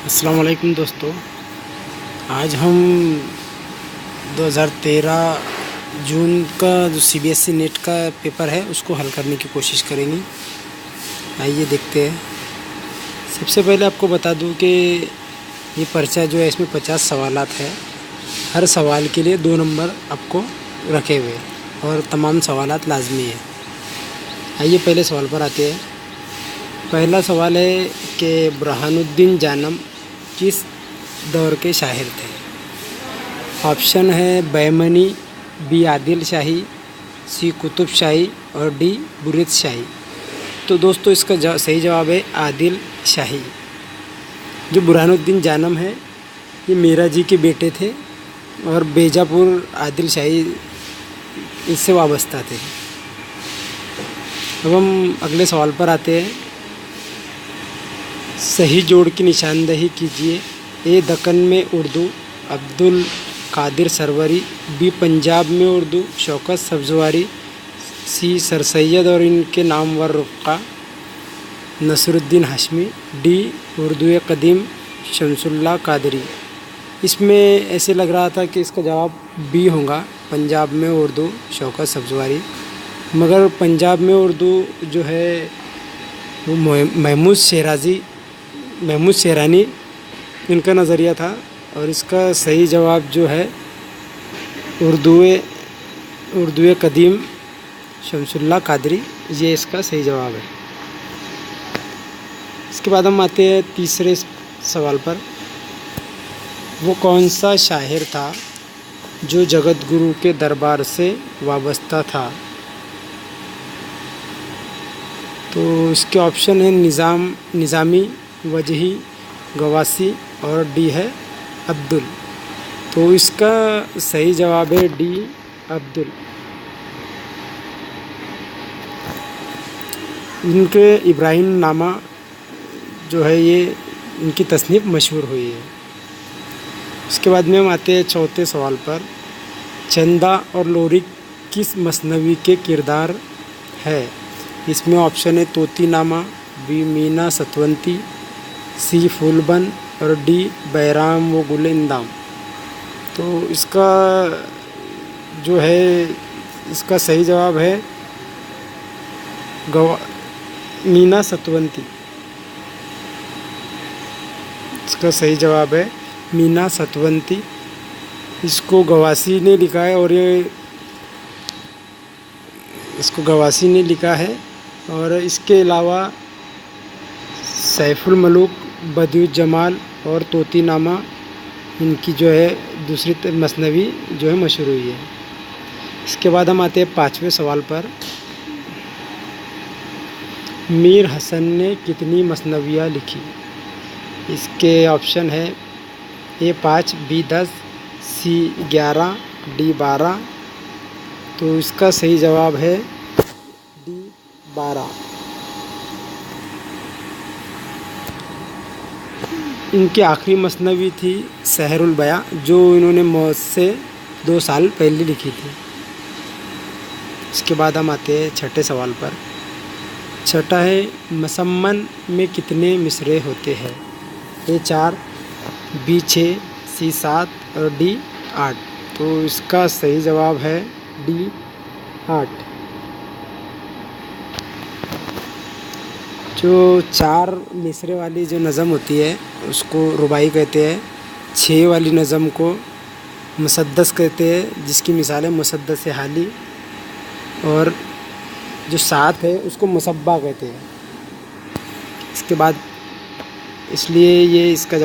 अस्सलाम वालेकुम दोस्तों। आज हम 2013 जून का जो सीबीएसई नेट का पेपर है उसको हल करने की कोशिश करेंगे। आइए देखते हैं। सबसे पहले आपको बता दूं कि ये पर्चा जो है इसमें 50 सवालात है। हर सवाल के लिए 2 नंबर आपको रखे हुए और तमाम सवालात लाजमी है। आइए पहले सवाल पर आते हैं। पहला सवाल है कि बुरहानुद्दीन जानम किस दौर के शायर थे? ऑप्शन है बहमनी, बी आदिल शाही, सी कुतुब शाही और डी बुरिद शाही। तो दोस्तों इसका सही जवाब है आदिल शाही। जो बुरहानुद्दीन जानम है ये मीरा जी के बेटे थे और बीजापुर आदिल शाही इससे वाबस्ता थे। अब हम अगले सवाल पर आते हैं। सही जोड़ की निशानदेही कीजिए। ए दक्कन में उर्दू अब्दुल कादिर सरवरी, बी पंजाब में उर्दू शौकत सब्जवारी, सी सर सैयद और इनके नामवर रुफ़्क़ा नसरुद्दीन हाशमी, डी उर्दू कदीम शमसुल्लाह कादरी। इसमें ऐसे लग रहा था कि इसका जवाब बी होगा, पंजाब में उर्दू शौकत सब्जवारी। मगर पंजाब में उर्दू जो है वो महमूद शेरानी इनका नज़रिया था और इसका सही जवाब जो है उर्दू कदीम शमसुल्लाह कादरी, ये इसका सही जवाब है। इसके बाद हम आते हैं तीसरे सवाल पर। वो कौन सा शायर था जो जगत गुरु के दरबार से वाबस्ता था? तो इसके ऑप्शन है निज़ामी, वजही, गवासी और डी है अब्दुल। तो इसका सही जवाब है डी अब्दुल। इनके इब्राहिम नामा जो है ये इनकी तसनीफ़ मशहूर हुई है। उसके बाद में हम आते हैं चौथे सवाल पर। चंदा और लोरी किस मसनवी के किरदार है? इसमें ऑप्शन है तोती नामा, बी मीना सतवंती, सी फूलबन और डी बैराम व गुलिंदाम। तो इसका जो है इसका सही जवाब है मीना सतवंती। इसका सही जवाब है मीना सतवंती। इसको गवासी ने लिखा है और इसको गवासी ने लिखा है और इसके अलावा सैफुल मलूक, बदियुज्जमाल और तोती नामा इनकी जो है दूसरी मसनवी जो है मशहूर हुई है। इसके बाद हम आते हैं 5वें सवाल पर। मीर हसन ने कितनी मसनवियाँ लिखी? इसके ऑप्शन है ए 5, बी 10, सी 11, डी 12। तो इसका सही जवाब है डी 12। इनकी आखिरी मसनवी थी सहरुल बयां, जो इन्होंने मौत से 2 साल पहले लिखी थी। इसके बाद हम आते हैं छठे सवाल पर। छठा है मसम्मन में कितने मिसरे होते हैं? ए 4, बी 6, सी 7 और डी 8। तो इसका सही जवाब है डी 8। जो 4 मिसरे वाली जो नज़म होती है उसको रुबाई कहते हैं। 6 वाली नज़म को मुसद्दस कहते हैं, जिसकी मिसाल है मुसद्दस हाली। और जो 7 है उसको मुसब्बा कहते हैं। इसके बाद इसलिए ये इसका जवाब